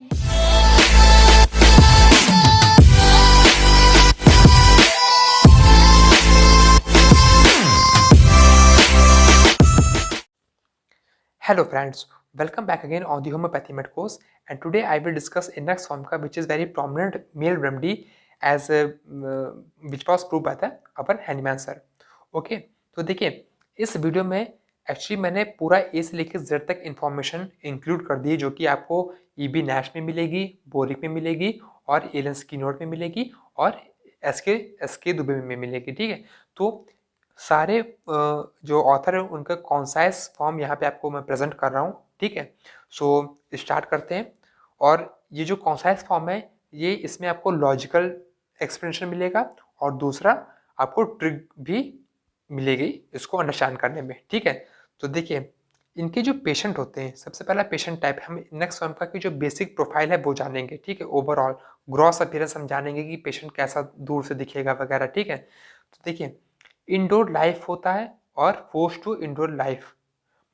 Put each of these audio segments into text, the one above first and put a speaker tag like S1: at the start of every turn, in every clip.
S1: Hello friends, welcome back again on the Homeopathy Med course, and today I will discuss Index Formca, which is very prominent male remedy as which was proved by the our Hahnemann sir. Okay, तो देखिए इस video में actually मैंने पूरा ए से लेकर Z तक information include कर दी है, जो कि आपको ईबी नैश में मिलेगी, बोरिक में मिलेगी और एलन स्कीनोट में मिलेगी और एसके दुबे में मिलेगी। ठीक है, तो सारे जो ऑथर है उनका कॉन्साइज फॉर्म यहाँ पे आपको मैं प्रेजेंट कर रहा हूँ। ठीक है, सो स्टार्ट करते हैं। और ये जो कॉन्साइज फॉर्म है ये इसमें आपको लॉजिकल एक्सप्लेनेशन मिलेगा और दूसरा आपको ट्रिक भी मिलेगी इसको अंडरस्टैंड करने में। ठीक है, तो देखिए इनके जो पेशेंट होते हैं, सबसे पहला पेशेंट टाइप हम नेक्स्ट फॉर्म का की जो बेसिक प्रोफाइल है वो जानेंगे। ठीक है, ओवरऑल ग्रॉस अपीयरेंस हम जानेंगे कि पेशेंट कैसा दूर से दिखेगा वगैरह। ठीक है, तो देखिए इंडोर लाइफ होता है और फोर्स टू इंडोर लाइफ,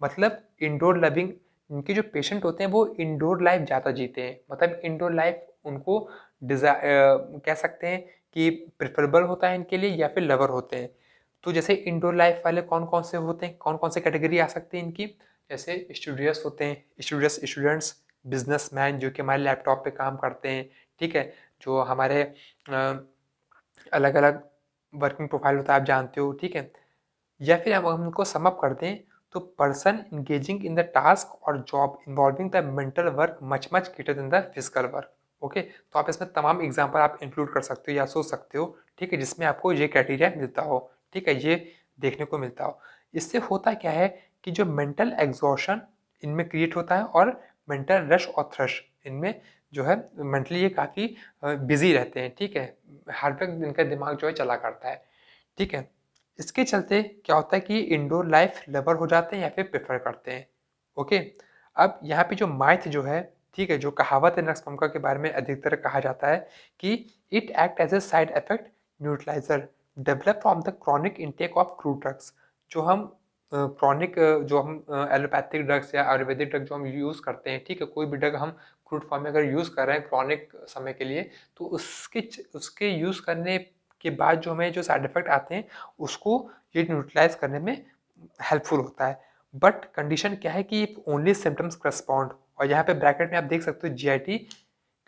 S1: मतलब इंडोर लविंग। इनके जो पेशेंट होते हैं वो इंडोर लाइफ ज़्यादा जीते हैं, मतलब इंडोर लाइफ उनको कह सकते हैं कि प्रेफरेबल होता है इनके लिए या फिर लवर होते हैं। तो जैसे इंडोर लाइफ वाले कौन कौन से होते हैं, कौन कौन से कैटेगरी आ सकती है इनकी, जैसे स्टूडियस होते हैं, स्टूडेंट्स, बिजनेसमैन जो कि हमारे लैपटॉप पे काम करते हैं। ठीक है, जो हमारे अलग अलग वर्किंग प्रोफाइल होता है आप जानते हो। ठीक है, या फिर हम उनको समअप करते हैं तो person engaging in the task और job involving the mental work much much greater than the physical work. Okay, तो आप इसमें तमाम एग्जांपल आप इंक्लूड कर सकते हो या सोच सकते हो। ठीक है, जिसमें आपको ये क्राइटेरिया मिलता हो। ठीक है, ये देखने को मिलता हो। इससे होता क्या है कि जो मेंटल एग्जॉशन इनमें क्रिएट होता है और मेंटल रश और थ्रश इनमें जो है मेंटली ये काफ़ी बिजी रहते हैं। ठीक है, हर वक्त इनका दिमाग जो है चला करता है। ठीक है, इसके चलते क्या होता है कि इंडोर लाइफ लवर हो जाते हैं या फिर प्रेफर करते हैं। ओके, अब यहाँ पे जो माइथ जो है, ठीक है, जो कहावत है नक्सपमका के बारे में अधिकतर कहा जाता है कि it act as a side effect neutralizer develop from the chronic intake of crude drugs. जो हम क्रॉनिक जो हम एलोपैथिक ड्रग्स या आयुर्वेदिक ड्रग जो हम यूज़ करते हैं, ठीक है, कोई भी ड्रग हम क्रूड फॉर्म में अगर यूज़ कर रहे हैं क्रॉनिक समय के लिए, तो उसके यूज़ करने के बाद जो हमें जो साइड इफेक्ट आते हैं उसको ये न्यूट्रलाइज करने में हेल्पफुल होता है। बट कंडीशन क्या है कि ओनली सिम्टम्स करस्पॉन्ड, और यहाँ पे ब्रैकेट में आप देख सकते हो जीआईटी,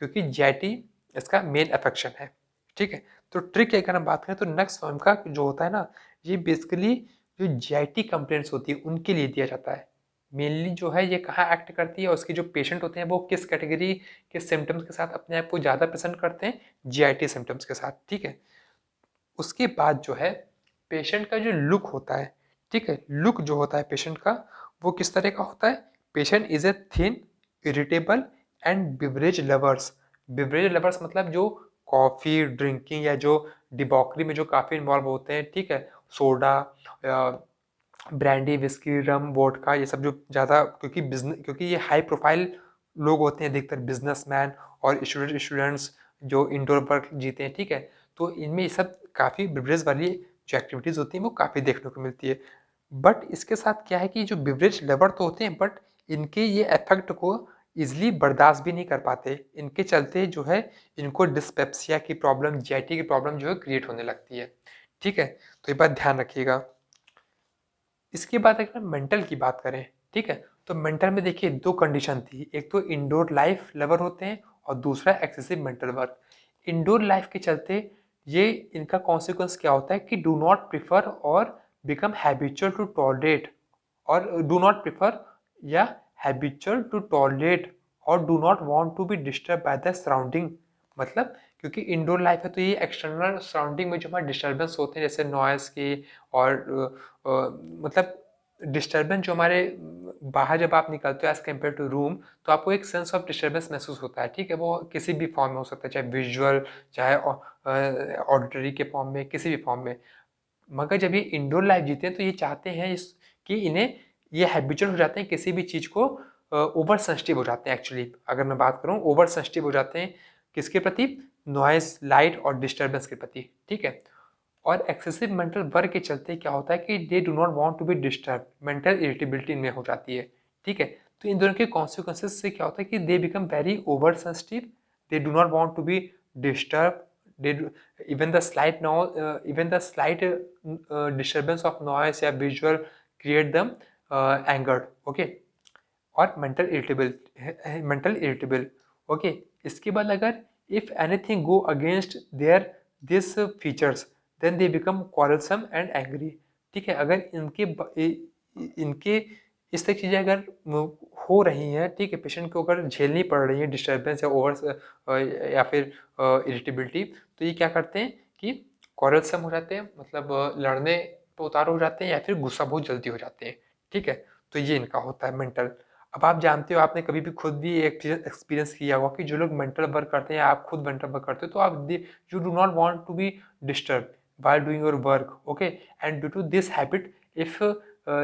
S1: क्योंकि जीआईटी इसका मेन अफेक्शन है। ठीक है, तो ट्रिक अगर हम बात करें तो नेक्स्ट फॉर्म का जो होता है ना, ये बेसिकली जो जीआईटी कंप्लेंट्स होती है उनके लिए दिया जाता है। मेनली जो है ये कहाँ एक्ट करती है और उसके जो पेशेंट होते हैं वो किस कैटेगरी के सिम्टम्स के साथ अपने आप को ज़्यादा पसंद करते हैं, जीआईटी सिम्टम्स के साथ। ठीक है, उसके बाद जो है पेशेंट का जो लुक होता है, ठीक है, लुक जो होता है पेशेंट का वो किस तरह का होता है। Patient is a thin, irritable and beverage lovers. Beverage lovers मतलब जो कॉफ़ी ड्रिंकिंग या जो डिबॉकरी में जो काफ़ी इन्वॉल्व होते हैं। ठीक है, सोडा, ब्रांडी, विस्की, रम, वोडका, ये सब जो ज़्यादा, क्योंकि ये हाई प्रोफाइल लोग होते हैं अधिकतर, बिजनेसमैन और स्टूडेंट्स जो इंडोर वर्क जीते हैं। ठीक है, तो इनमें ये सब काफ़ी बिवरेज वाली जो एक्टिविटीज़ होती हैं वो काफ़ी देखने को मिलती है। बट इसके साथ क्या है कि जो बिवरेज लवर तो होते हैं बट इनके ये इफेक्ट को ईजिली बर्दाश्त भी नहीं कर पाते। इनके चलते जो है इनको डिस्पेप्सिया की प्रॉब्लम, जीआईटी की प्रॉब्लम जो है क्रिएट होने लगती है। ठीक है, तो ये बात ध्यान रखिएगा। इसके बाद अगर मेंटल की बात करें, ठीक है, तो मेंटल में देखिए दो कंडीशन थी, एक तो इंडोर लाइफ लवर होते हैं और दूसरा excessive mental work. Indoor life के चलते ये इनका कॉन्सिक्वेंस क्या होता है कि डू नॉट प्रिफर और बिकम हैबिचुअल टू टॉलरेट, और डू नॉट प्रिफर या हैबिचुअल टू टॉलरेट और do not want to be disturb by the surrounding. मतलब क्योंकि इंडोर लाइफ है तो ये एक्सटर्नल सराउंडिंग में जो हमारे डिस्टर्बेंस होते हैं जैसे नॉइस की और मतलब डिस्टर्बेंस जो हमारे बाहर जब आप निकलते हो एज कम्पेयर टू रूम, तो आपको एक सेंस ऑफ डिस्टर्बेंस महसूस होता है। ठीक है, वो किसी भी फॉर्म में हो सकता है, चाहे विजुअल, चाहे ऑडिटरी के फॉर्म में, किसी भी फॉर्म में। मगर जब ये इंडोर लाइफ जीते हैं तो ये चाहते हैं कि इन्हें ये हैबिचुअल हो जाते हैं किसी भी चीज़ को, ओवर सेंसिटिव हो जाते हैं। एक्चुअली अगर मैं बात करूँ ओवर सेंसिटिव हो जाते हैं किसके प्रति, नॉइस, लाइट और डिस्टर्बेंस के प्रति। ठीक है, और एक्सेसिव मेंटल वर्क के चलते क्या होता है कि they do not want to be disturb, mental irritability में हो जाती है। ठीक है, तो इन दोनों के कॉन्सिक्वेंसेस से क्या होता है कि they become very over sensitive, they do not want to be disturb, they do, even the slight disturbance of noise या visual create them angered, okay, और mental irritable, okay. इसके बाद अगर if anything go against their these features then they become quarrelsome and angry, ठीक है। अगर इनके इस तरह चीज़ें अगर हो रही हैं, ठीक है, पेशेंट को अगर झेलनी पड़ रही है डिस्टर्बेंस या या फिर इरिटेबिलिटी, तो ये क्या करते हैं कि क्वारलसम हो जाते हैं, मतलब लड़ने पे उतार हो जाते हैं या फिर गुस्सा बहुत जल्दी हो जाते हैं, ठीक है। तो ये इनका होता है मेंटल। अब आप जानते हो, आपने कभी भी खुद भी एक चीज़ एक्सपीरियंस किया होगा कि जो लोग मेंटल वर्क करते हैं या आप खुद मेंटल वर्क करते हो, तो आप you do not want to be disturb while doing your work, okay, and due to this habit, if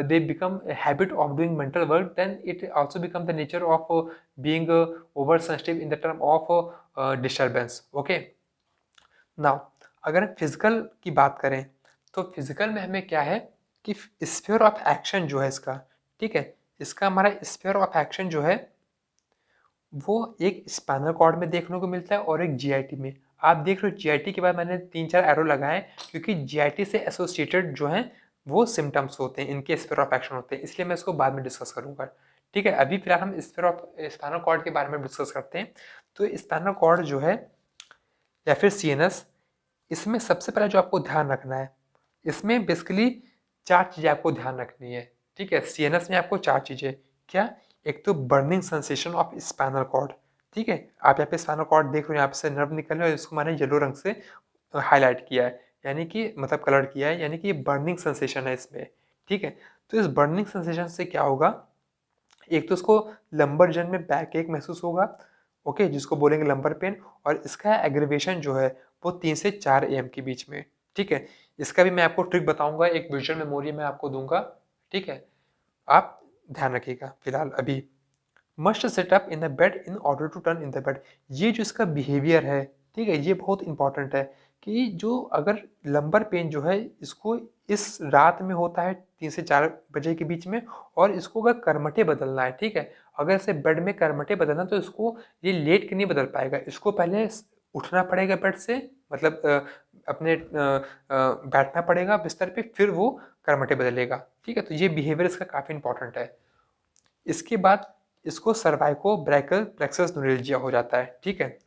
S1: they become a habit of doing mental work, then it also become the nature of being oversensitive in the term of disturbance, okay. now अगर हम physical की बात करें तो physical में हमें क्या है कि स्फीयर ऑफ एक्शन जो है इसका, ठीक है, इसका हमारा स्फीयर ऑफ एक्शन जो है वो एक स्पाइनल कॉर्ड में देखने को मिलता है और एक जीआईटी में। आप देख रहे हो जीआईटी के बाद मैंने 3-4 एरो लगाए क्योंकि जीआईटी से एसोसिएटेड जो हैं वो सिम्टम्स होते हैं, इनके स्फीयर ऑफ एक्शन होते हैं, इसलिए मैं इसको बाद में डिस्कस करूंगा, ठीक है। अभी फिलहाल हम स्फीयर ऑफ स्पाइनल कॉर्ड के बारे में डिस्कस करते हैं। तो स्पाइनल कॉर्ड जो है या फिर सीएनएस, इसमें सबसे पहले जो आपको ध्यान रखना है, इसमें बेसिकली 4 चीज़ें आपको ध्यान रखनी है, ठीक है। सीएनएस में आपको 4 चीज़ें क्या, एक तो burning sensation of spinal cord, ठीक है। आप यहाँ पे स्पाइनल कॉर्ड देख रहे हो, यहाँ पे से नर्व निकल रहे हैं और इसको मैंने येलो रंग से हाईलाइट किया है, यानी कि मतलब कलर किया है, यानी कि ये बर्निंग सेंसेशन है इसमें, ठीक है। तो इस बर्निंग सेंसेशन से क्या होगा, एक तो उसको लंबर जन में बैक एक महसूस होगा, ओके, जिसको बोलेंगे लंबर पेन, और इसका एग्रीवेशन जो है वो 3 से 4 AM के बीच में, ठीक है। इसका भी मैं आपको ट्रिक बताऊंगा, एक विजुअल मेमोरी में आपको दूंगा, ठीक है, आप ध्यान रखिएगा। फिलहाल अभी must set up in the bed in order to turn in the bed, ये जो इसका बिहेवियर है, ठीक है, ये बहुत इंपॉर्टेंट है कि जो अगर लंबर पेन जो है इसको इस रात में होता है 3 से 4 बजे के बीच में, और इसको अगर करमटे बदलना है, ठीक है, अगर इसे बेड में करमटे बदलना तो इसको ये लेट के नहीं बदल पाएगा, इसको पहले उठना पड़ेगा बेड से, मतलब अपने बैठना पड़ेगा बिस्तर पे, फिर वो करमटे बदलेगा, ठीक है। तो ये बिहेवियर इसका काफ़ी इंपॉर्टेंट है। इसके बाद इसको सर्वाइको ब्रैकल प्लेक्सस न्यूरेल्जिया हो जाता है, ठीक है,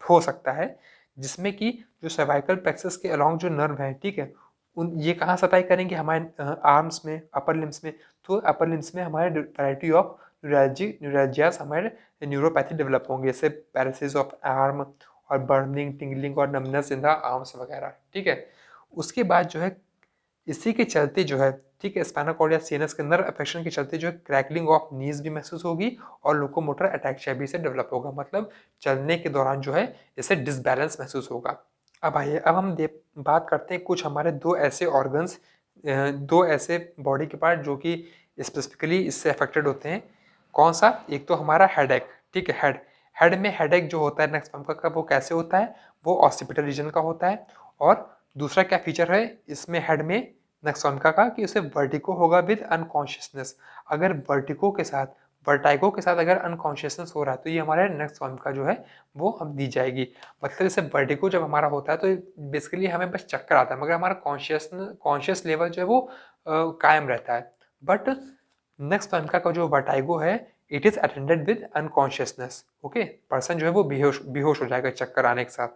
S1: हो सकता है, जिसमें कि जो सर्वाइकल प्लेक्सस के अलोंग जो नर्व हैं, ठीक है, उन ये कहाँ सप्लाई करेंगे, हमारे आर्म्स में, अपर लिम्स में। तो अपर लिम्स में हमारे वैरायटी ऑफ न्यूरल्जियास, हमारे न्यूरोपैथी डेवलप होंगे, जैसे पैरालिसिस ऑफ आर्म और बर्निंग, टिंगलिंग और नमनेस इन द आर्म्स वगैरह, ठीक है। उसके बाद जो है इसी के चलते जो है, ठीक है, स्पाइनल कॉर्ड या सीएनएस के नर्व अफेक्शन के चलते जो है क्रैकलिंग ऑफ नीज भी महसूस होगी और लोकोमोटर अटैक्सिया भी से डेवलप होगा, मतलब चलने के दौरान जो है इसे डिसबैलेंस महसूस होगा। अब आइए, अब हम बात करते हैं कुछ हमारे दो ऐसे ऑर्गन्स, दो ऐसे बॉडी के पार्ट जो कि स्पेसिफिकली इससे अफेक्टेड होते हैं। कौन सा, एक तो हमारा हेड, ठीक है, हेड में हेड जो होता है नेक्स्ट पंप का, वो कैसे होता है, वो ऑसिपिटल रीजन का होता है। और दूसरा क्या फीचर है इसमें हेड में नक्सॉनका का, कि उसे वर्टिको होगा विद अनकॉन्शियसनेस। अगर वर्टाइगो के साथ अगर अनकॉन्शियसनेस हो रहा है तो ये हमारे नक्सॉनका जो है वो हम दी जाएगी। मतलब जैसे वर्टिको जब हमारा होता है तो बेसिकली हमें बस चक्कर आता है, मगर हमारा कॉन्शियस लेवल जो है वो कायम रहता है। बट नक्सॉनका का जो वर्टाइगो है, it is attended with unconsciousness, okay, person जो है वो बेहोश हो जाएगा चक्कर आने के साथ।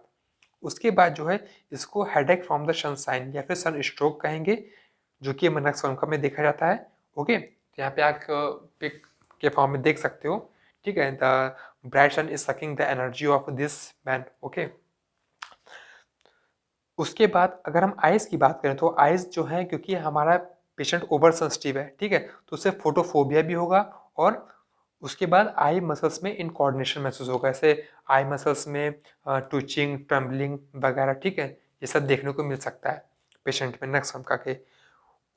S1: उसके बाद जो है इसको हेडेक फ्रॉम द सनसाइन या फिर सन स्ट्रोक कहेंगे, जो कि नक्सॉनका में देखा जाता है, ओके। तो यहाँ पे आप पिक के फॉर्म में देख सकते हो, ठीक है, the bright sun is sucking the energy of this man, okay. उसके बाद अगर हम आइज की बात करें तो आइज जो है, क्योंकि हमारा पेशेंट ओवर सेंसिटिव है, ठीक है, तो उसे फोटोफोबिया भी होगा, और उसके बाद आई मसल्स में इनकोऑर्डिनेशन महसूस होगा, जैसे आई मसल्स में ट्विचिंग, ट्रम्बलिंग वगैरह, ठीक है, ये सब देखने को मिल सकता है पेशेंट में नक्सॉनका के।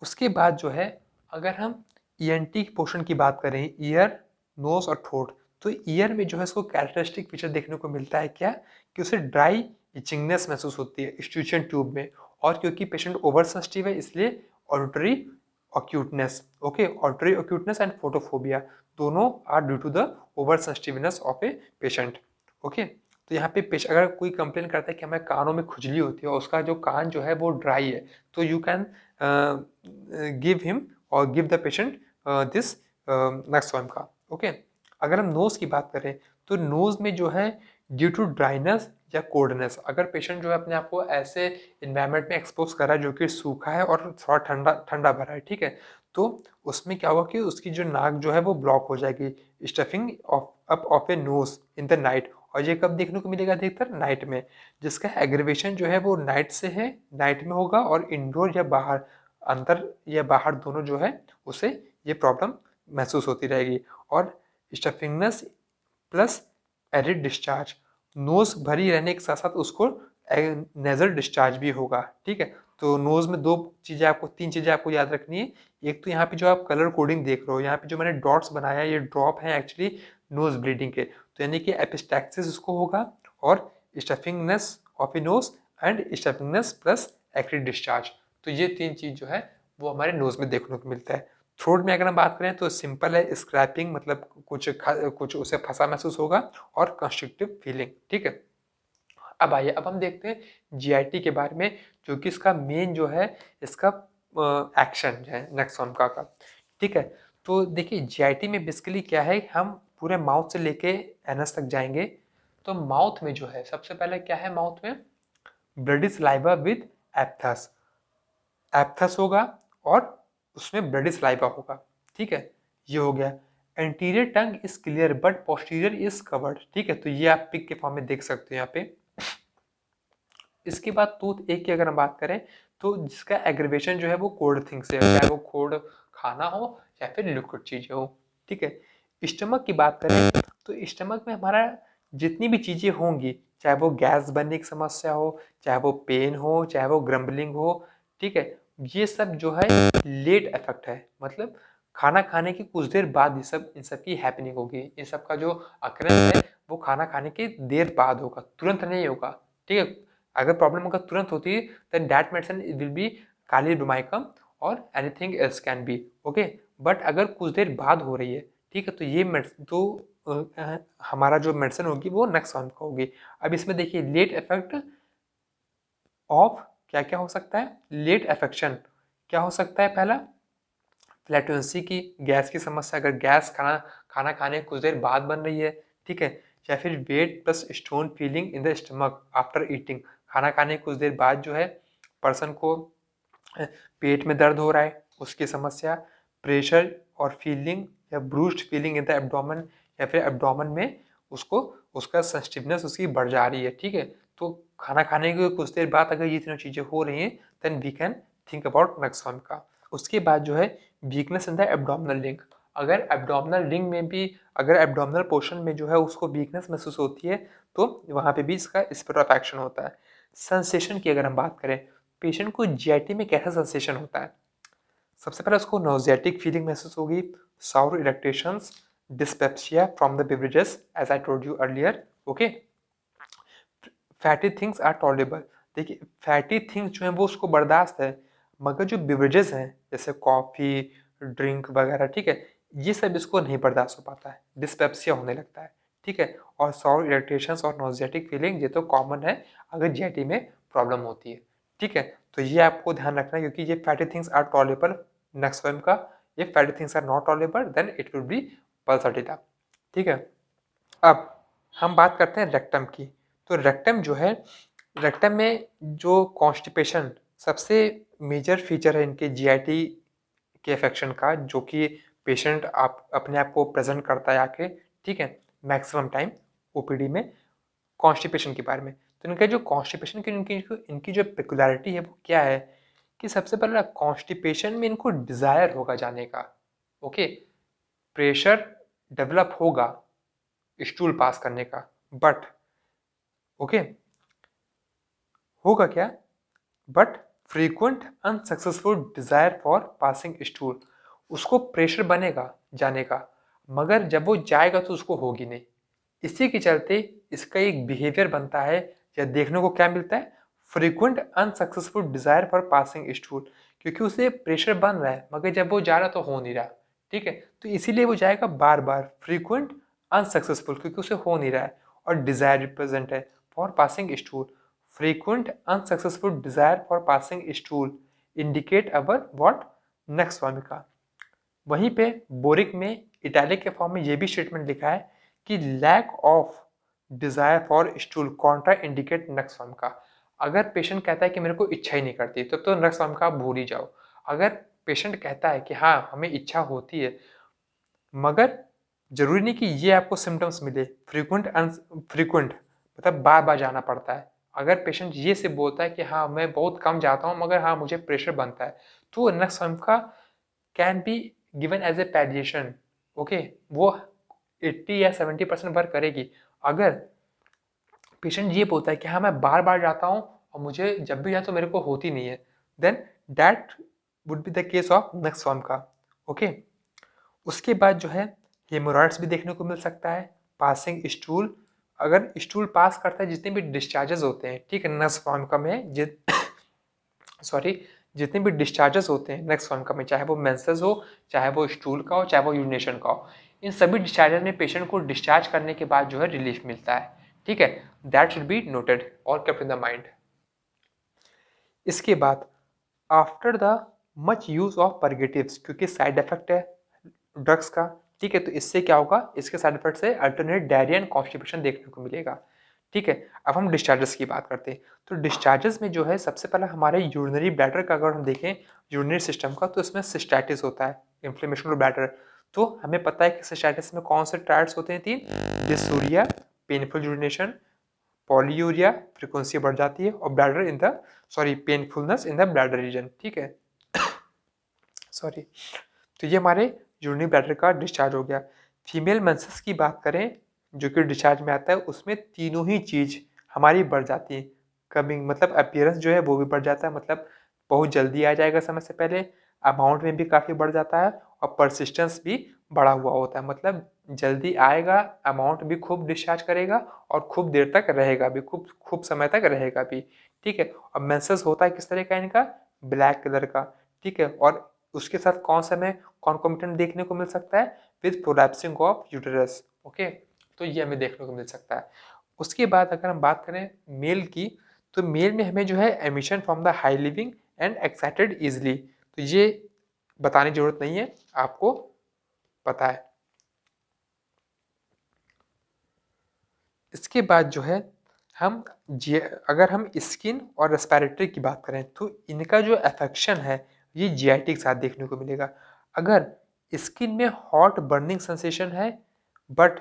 S1: उसके बाद जो है अगर हम ईएनटी पोर्शन की बात करें, ईयर, नोज और थ्रोट, तो ईयर में जो है इसको कैरेक्टरिस्टिक फीचर देखने को मिलता है क्या, कि उसे ड्राई इचिंगनेस महसूस होती है स्ट्यूशन ट्यूब में, और क्योंकि पेशेंट ओवर सेंसिटिव है इसलिए auditory acuteness, okay, auditory acuteness and photophobia दोनों are due to the over sensitiveness of a patient. Okay, तो यहाँ पे अगर कोई कंप्लेन करता है कि हमें कानों में खुजली होती है और उसका जो कान जो है वो ड्राई है, तो यू कैन गिव हिम और गिव द पेशेंट दिस नक्सवाम का। ओके, अगर हम नोज़ की बात करें तो नोज़ में जो है ड्यू टू ड्राइनेस या कोल्डनेस, अगर पेशेंट जो है अपने आप को ऐसे इन्वायरमेंट में एक्सपोज कर रहा है जो कि सूखा है और थोड़ा ठंडा ठंडा भरा है, ठीक है, तो उसमें क्या होगा कि उसकी जो नाक जो है वो ब्लॉक हो जाएगी, stuffing of a nose in the night. और ये कब देखने को मिलेगा? अधिकतर नाइट में, जिसका एग्रीवेशन जो है वो नाइट से है, नाइट में होगा और इंडोर या बाहर, अंदर या बाहर दोनों जो है उसे ये प्रॉब्लम महसूस होती रहेगी। और स्टफिंगनेस प्लस एरिड डिस्चार्ज, नोज भरी रहने के साथ साथ उसको नेजल डिस्चार्ज भी होगा, ठीक है। तो नोज में तीन चीज़ें आपको याद रखनी है। एक तो यहाँ पे जो आप कलर कोडिंग देख रहे हो, यहाँ पे जो मैंने डॉट्स बनाया है ये ड्रॉप है एक्चुअली नोज ब्लीडिंग के, तो यानी कि एपिस्टैक्सिस उसको होगा और stuffingness of a nose and stuffingness plus acrid discharge. तो ये तीन चीज़ जो है वो हमारे नोज में देखने को मिलता है। थ्रोट में अगर हम बात करें तो सिंपल है, स्क्रैपिंग, मतलब कुछ उसे फंसा महसूस होगा और कंस्ट्रिक्टिव फीलिंग, ठीक है। अब आइए, अब हम देखते हैं जीआईटी के बारे में, जो कि इसका मेन जो है इसका एक्शन है नेक्सोनका का, ठीक है। तो देखिए जीआईटी में बेसिकली क्या है, हम पूरे माउथ से लेके एनस तक जाएंगे। तो माउथ में जो है सबसे पहले क्या है, माउथ में ब्लडी सलाइवा विद एप्थस, एप्थस होगा और उसमें ब्लडी सलाइवा होगा, ठीक है, ये हो गया। Anterior tongue is clear but posterior is covered, ठीक है, तो ये आप पिक के फॉर्म में देख सकते हो यहाँ पे। इसके बाद टूथ एक की अगर हम बात करें तो जिसका एग्रीवेशन जो है वो कोल्ड थिंग से है, चाहे वो कोल्ड खाना हो या फिर लिक्विड चीजें हो, ठीक है। स्टमक की बात करें तो स्टमक में हमारा जितनी भी चीजें होंगी, चाहे वो गैस बनने की समस्या हो, चाहे वो पेन हो, चाहे वो ग्रम्बलिंग हो, ठीक है, ये सब जो है लेट इफेक्ट है, मतलब खाना खाने की कुछ देर बाद इन सब की हैपनिंग होगी। इन सब का जो अकरेंस है वो खाना खाने की देर बाद होगा, तुरंत नहीं होगा, ठीक है। अगर प्रॉब्लम अगर तुरंत होती है then that medicine will be kali bromicum और anything else can be, okay. But अगर कुछ देर बाद हो रही है, ठीक है, तो ये हमारा जो मेडिसिन होगी वो नेक्सॉन का होगी। अब इसमें देखिए लेट इफेक्ट ऑफ क्या क्या हो सकता है, लेट अफेक्शन क्या हो सकता है, पहला फ्लैटुलेंसी की, गैस की समस्या, अगर गैस खाना खाने कुछ देर बाद बन रही है, ठीक है, या फिर weight plus stone feeling in the stomach after eating, खाना खाने कुछ देर बाद जो है पर्सन को पेट में दर्द हो रहा है उसकी समस्या, प्रेशर और फीलिंग या bruised feeling in the abdomen, या फिर एब्डोमेन में उसको उसका सेंसिटिवनेस उसकी बढ़ जा रही है, ठीक है। तो खाना खाने के कुछ देर बाद अगर ये तीनों चीज़ें हो रही हैं then we can think about nux vom का। उसके बाद जो है weakness in the abdominal ring, अगर एब्डोमिनल रिंग में भी, अगर एब्डोमिनल पोर्शन में जो है उसको वीकनेस महसूस होती है तो वहाँ पे भी इसका स्पीड ऑफ एक्शन होता है। सेंसेशन की अगर हम बात करें, पेशेंट को जीआईटी में कैसा सेंसेशन होता है, सबसे पहले उसको नोजियाटिक फीलिंग महसूस होगी, sour eructations, dyspepsia from the beverages as I told you earlier, okay. Fatty things are tolerable, देखिए फैटी थिंग्स जो हैं वो उसको बर्दाश्त है, मगर जो बिवरेजेस हैं जैसे कॉफ़ी ड्रिंक वगैरह, ठीक है, ये सब इसको नहीं बर्दाश्त हो पाता है, डिस्पेप्सिया होने लगता है, ठीक है। और सॉर इरिटेशंस और नोजियाटिक फीलिंग ये तो कॉमन है अगर जीआईटी में प्रॉब्लम होती है, ठीक है। तो ये आपको ध्यान रखना है क्योंकि ये fatty things are tolerable nux vom का, ये fatty things are not tolerable then it will be pulsatilla, ठीक है। अब हम बात करते हैं रेक्टम की। तो रेक्टम जो है, रेक्टम में जो कॉन्स्टिपेशन सबसे मेजर फीचर है इनके जीआईटी के अफेक्शन का, जो कि पेशेंट आप अपने आप को प्रेजेंट करता है आके, ठीक है, मैक्सिमम टाइम ओपीडी में कॉन्स्टिपेशन के बारे में। तो इनका जो कॉन्स्टिपेशन की इनकी जो पेकुलरिटी है वो क्या है कि सबसे पहले कॉन्स्टिपेशन में इनको डिज़ायर होगा जाने का, ओके, प्रेशर डेवलप होगा स्टूल पास करने का, बट ओके होगा क्या, but frequent unsuccessful desire for passing stool, उसको प्रेशर बनेगा जाने का, मगर जब वो जाएगा तो उसको होगी नहीं। इसी के चलते इसका एक बिहेवियर बनता है या देखने को क्या मिलता है, frequent unsuccessful desire for passing stool, क्योंकि उसे प्रेशर बन रहा है मगर जब वो जा रहा तो हो नहीं रहा, ठीक है। तो इसीलिए वो जाएगा बार बार, फ्रीक्वेंट अनसक्सेसफुल क्योंकि उसे हो नहीं रहा है। और डिजायर रिप्रेजेंट है for passing stool, frequent unsuccessful desire for passing stool indicate our what nux vomica. वहीं पे बोरिक में इटैलिक के फॉर्म में ये भी स्टेटमेंट लिखा है कि lack of desire for stool contraindicate next form का। अगर पेशेंट कहता है कि मेरे को इच्छा ही नहीं करती तो नेक्स्ट फॉर्म का आप भूल ही जाओ। अगर पेशेंट कहता है कि हाँ हमें इच्छा होती है, मगर जरूरी नहीं कि ये आपको सिम्टम्स मिले, फ्रीक्वेंट मतलब बार बार जाना पड़ता है। अगर पेशेंट ये से बोलता है कि हाँ मैं बहुत कम जाता हूँ मगर हाँ मुझे प्रेशर बनता है, तो नेक्स्ट फॉर्म का can be given as a पैडिएशन। ओके, वो 80 या 70% वर्क करेगी। अगर पेशेंट ये बोलता है कि हाँ मैं बार बार जाता हूँ और मुझे जब भी जाए तो मेरे को होती नहीं है, then that would be the case of next form का। ओके, उसके बाद जो है हेमोरॉइड्स भी देखने को मिल सकता है, पासिंग स्टूल। अगर स्टूल पास करता है जितने भी डिस्चार्जेस होते हैं, ठीक है, नेक्स्ट फॉर्म का में सॉरी, जितने भी डिस्चार्जेस होते हैं नेक्स्ट फॉर्म का में, चाहे वो मेंसेस हो, चाहे वो स्टूल का हो, चाहे वो यूरिनेशन का हो, इन सभी डिस्चार्जेस में पेशेंट को डिस्चार्ज करने के बाद जो है रिलीफ मिलता है। ठीक है, दैट शुड बी नोटेड और केप्ट इन द माइंड। इसके बाद after the much use of purgatives, क्योंकि साइड इफेक्ट है ड्रग्स का, ठीक है, तो इससे क्या होगा, इसके साइड इफेक्ट से अल्टरनेट डायरिया एंड कॉन्स्टिपेशन देखने को मिलेगा। ठीक है, अब हम डिस्चार्जेस की बात करते हैं। तो डिस्चार्जेस में जो है सबसे पहला हमारे यूरिनरी ब्लैडर का अगर हम देखें, यूरिनरी सिस्टम का, तो इसमें सिस्टाइटिस होता है, इन्फ्लेमेशन ऑफ ब्लैडर। तो हमें पता है कि सिस्टाइटिस में कौन से ट्रायड्स होते हैं, 3, dysuria, painful urination, polyuria, frequency बढ़ जाती है, और bladder in the painfulness in the bladder region. ठीक है, सॉरी। तो ये हमारे यूरिनरी ब्लैडर का डिस्चार्ज हो गया। फीमेल मेंसेस की बात करें जो कि डिस्चार्ज में आता है, उसमें तीनों ही चीज़ हमारी बढ़ जाती है। कमिंग मतलब अपीयरेंस जो है वो भी बढ़ जाता है, मतलब बहुत जल्दी आ जाएगा समय से पहले, अमाउंट में भी काफ़ी बढ़ जाता है, और परसिस्टेंस भी बढ़ा हुआ होता है, मतलब जल्दी आएगा, अमाउंट भी खूब डिस्चार्ज करेगा और खूब देर तक रहेगा भी, खूब खूब समय तक रहेगा भी। ठीक है, और मेंसेस होता है किस तरह का, इनका ब्लैक कलर का। ठीक है, और उसके साथ कौन सा में कॉन्कोमिटेंट देखने को मिल सकता है, विद प्रोलैप्सिंग ऑफ यूटेरस। ओके, तो ये हमें देखने को मिल सकता है। उसके बाद अगर हम बात करें मेल की, तो मेल में हमें जो है emission from the high living and excited easily, तो ये बताने की जरूरत नहीं है, आपको पता है। इसके बाद जो है हम अगर हम स्किन और रेस्पिरेटरी की बात करें, तो इनका जो अफेक्शन है ये जीआईटी के साथ देखने को मिलेगा। अगर स्किन में हॉट बर्निंग सेंसेशन है but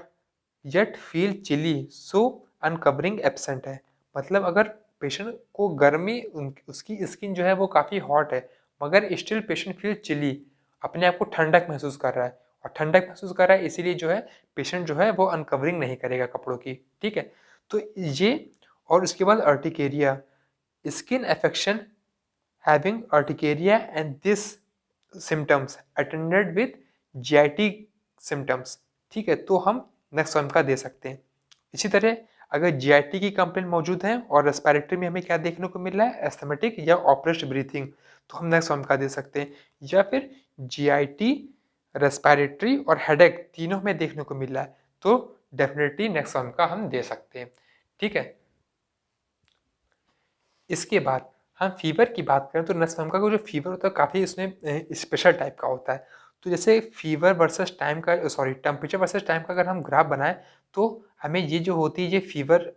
S1: yet feel chilly, so uncovering absent है, मतलब अगर पेशेंट को गर्मी, उसकी स्किन जो है वो काफ़ी हॉट है मगर स्टिल पेशेंट फील चिली, अपने आप को ठंडक महसूस कर रहा है, और ठंडक महसूस कर रहा है इसीलिए जो है पेशेंट जो है वो अनकवरिंग नहीं करेगा कपड़ों की। ठीक है, तो ये, और उसके बाद urticaria, skin affection having urticaria and this symptoms attended with GIT symptoms. ठीक है, तो हम नेक्स्ट वन का दे सकते हैं। इसी तरह अगर जीआईटी की कंप्लेंट मौजूद है और रेस्पिरेटरी में हमें क्या देखने को मिल रहा है, एस्थमेटिक या ऑपरेस्ट ब्रीथिंग, तो हम नेक्स्ट वन का दे सकते हैं। या फिर जीआईटी, रेस्पिरेटरी और हेडेक तीनों में देखने को मिल रहा है, तो डेफिनेटली नेक्स्ट वन का हम दे सकते हैं। ठीक है, इसके बाद हम फीवर की बात करें तो नेक्स्ट का जो फीवर होता है काफ़ी इसमें स्पेशल टाइप का होता है। तो जैसे फीवर वर्सेस टाइम का, सॉरी, टेम्परेचर वर्सेस टाइम का अगर हम ग्राफ बनाएं, तो हमें ये जो होती है, ये फीवर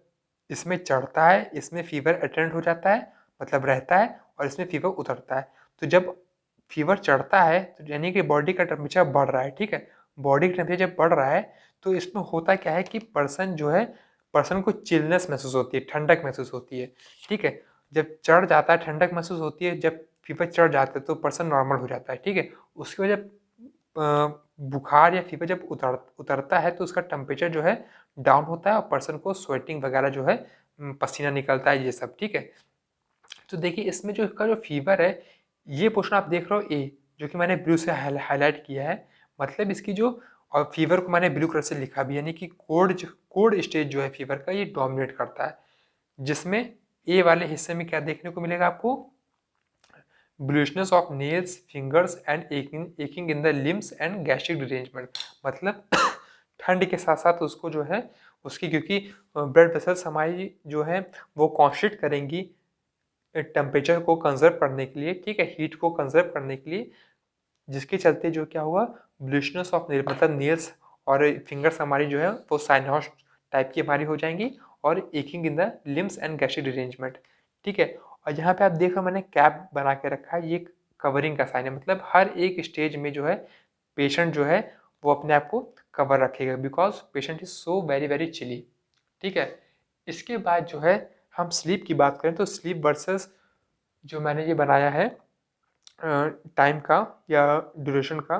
S1: इसमें चढ़ता है, इसमें फीवर अटेंड हो जाता है, मतलब रहता है, और इसमें फीवर उतरता है। तो जब फीवर चढ़ता है तो यानी कि बॉडी का टेम्परेचर बढ़ रहा है। ठीक है, बॉडी का टेम्परेचर जब बढ़ रहा है तो इसमें होता क्या है कि पर्सन को चिलनेस महसूस होती है, ठंडक महसूस होती है। ठीक है, जब चढ़ जाता है ठंडक महसूस होती है, जब फीवर चढ़ जाता है तो पर्सन नॉर्मल हो जाता है। ठीक है, उसके बाद जब बुखार या फीवर जब उतरता है तो उसका टेम्परेचर जो है डाउन होता है, और पर्सन को स्वेटिंग वगैरह जो है, पसीना निकलता है, ये सब। ठीक है, तो देखिए इसमें जो इसका जो फीवर है, ये पोर्शन आप देख रहे हो ए, जो कि मैंने ब्लू से हाईलाइट किया है, मतलब इसकी जो, और फीवर को मैंने ब्लू कलर से लिखा भी, यानी कि कोड स्टेज जो है फीवर का, ये डोमिनेट करता है, जिसमें ए वाले हिस्से में क्या देखने को मिलेगा आपको, bluishness of nails, fingers and aching in the limbs and gastric derangement. मतलब ठंड के साथ साथ उसको जो है उसकी, क्योंकि ब्लड वेसल्स हमारी जो है वो कॉन्स्ट्रिक्ट करेंगी टेम्परेचर को कंजर्व करने के लिए, ठीक है, हीट को कंजर्व करने के लिए, जिसके चलते जो क्या हुआ, ब्लूइशनेस ऑफ नेल, मतलब नेल्स और फिंगर्स हमारी जो है वो साइनोस टाइप की हमारी हो जाएंगी, और aching in the limbs and gastric derangement, ठीक है। और यहाँ पे आप देख रहे हो मैंने कैप बना के रखा है, ये कवरिंग का साइन है, मतलब हर एक स्टेज में जो है पेशेंट जो है वो अपने आप को कवर रखेगा, because patient is so very very chilly, ठीक है। इसके बाद जो है हम स्लीप की बात करें तो स्लीप वर्सेस जो मैंने ये बनाया है टाइम का या ड्यूरेशन का,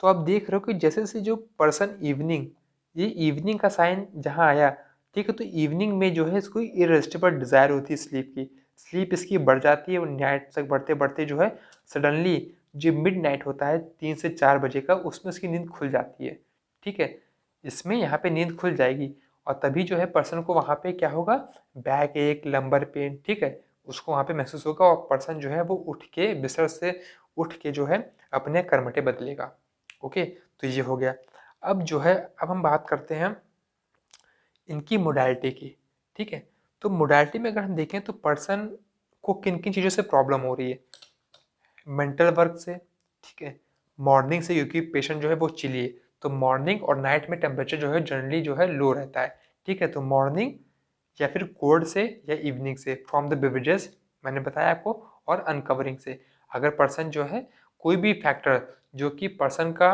S1: तो आप देख रहे हो कि जैसे जैसे जो पर्सन इवनिंग, ये इवनिंग का साइन जहाँ आया, ठीक है, तो इवनिंग में जो है इसको इरेसिस्टिबल डिज़ायर होती है स्लीप की, स्लीप इसकी बढ़ जाती है और नाइट तक बढ़ते बढ़ते जो है सडनली जो मिड नाइट होता है 3 से 4 बजे का, उसमें उसकी नींद खुल जाती है, ठीक है। इसमें यहाँ पे नींद खुल जाएगी और तभी जो है पर्सन को वहाँ पे क्या होगा, बैक एक, लंबर पेन, ठीक है, उसको वहाँ पे महसूस होगा और पर्सन जो है वो उठ के बिस्तर से उठ के जो है अपने कर्मठे बदलेगा। ओके, तो ये हो गया। अब जो है अब हम बात करते हैं इनकी मोडालिटी की, ठीक है। तो मोडालिटी में अगर हम देखें तो पर्सन को किन किन चीज़ों से प्रॉब्लम हो रही है, मेंटल वर्क से, ठीक है, मॉर्निंग से, क्योंकि पेशेंट जो है वो चिली है, तो मॉर्निंग और नाइट में टेम्परेचर जो है जनरली जो है लो रहता है, ठीक है, तो मॉर्निंग या फिर कोल्ड से या इवनिंग से फ्रॉम द बेवरेजेस मैंने बताया आपको, और अनकवरिंग से, अगर पर्सन जो है कोई भी फैक्टर जो कि पर्सन का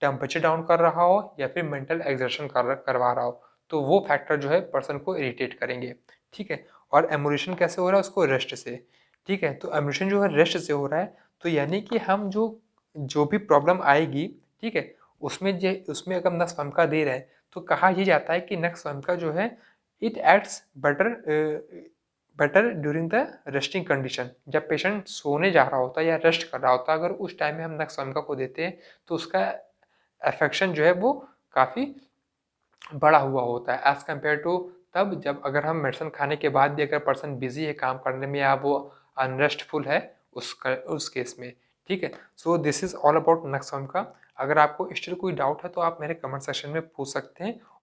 S1: टेम्परेचर डाउन कर रहा हो या फिर मेंटल एक्सर्शन करवा रहा हो, तो वो फैक्टर जो है पर्सन को इरिटेट करेंगे, ठीक है। और एमुलेशन कैसे हो रहा है, उसको रेस्ट से, ठीक है, तो एमुलेशन जो है रेस्ट से हो रहा है, तो यानी कि हम जो जो भी प्रॉब्लम आएगी, ठीक है, उसमें अगर नक्स वमका दे रहे हैं तो कहा यह जाता है कि नक्स वमका जो है it acts better during the resting condition, जब पेशेंट सोने जा रहा होता है या रेस्ट कर रहा होता है, अगर उस टाइम में हम नक्स वमका को देते हैं तो उसका अफेक्शन जो है वो काफ़ी बड़ा हुआ होता है एज़ कम्पेयर टू तब जब अगर हम मेडिसिन खाने के बाद भी अगर पर्सन बिजी है काम करने में या वो अनरेस्टफुल है उस केस में, ठीक है। So this is all about nux vomica का। अगर आपको स्टिल कोई डाउट है तो आप मेरे कमेंट सेक्शन में पूछ सकते हैं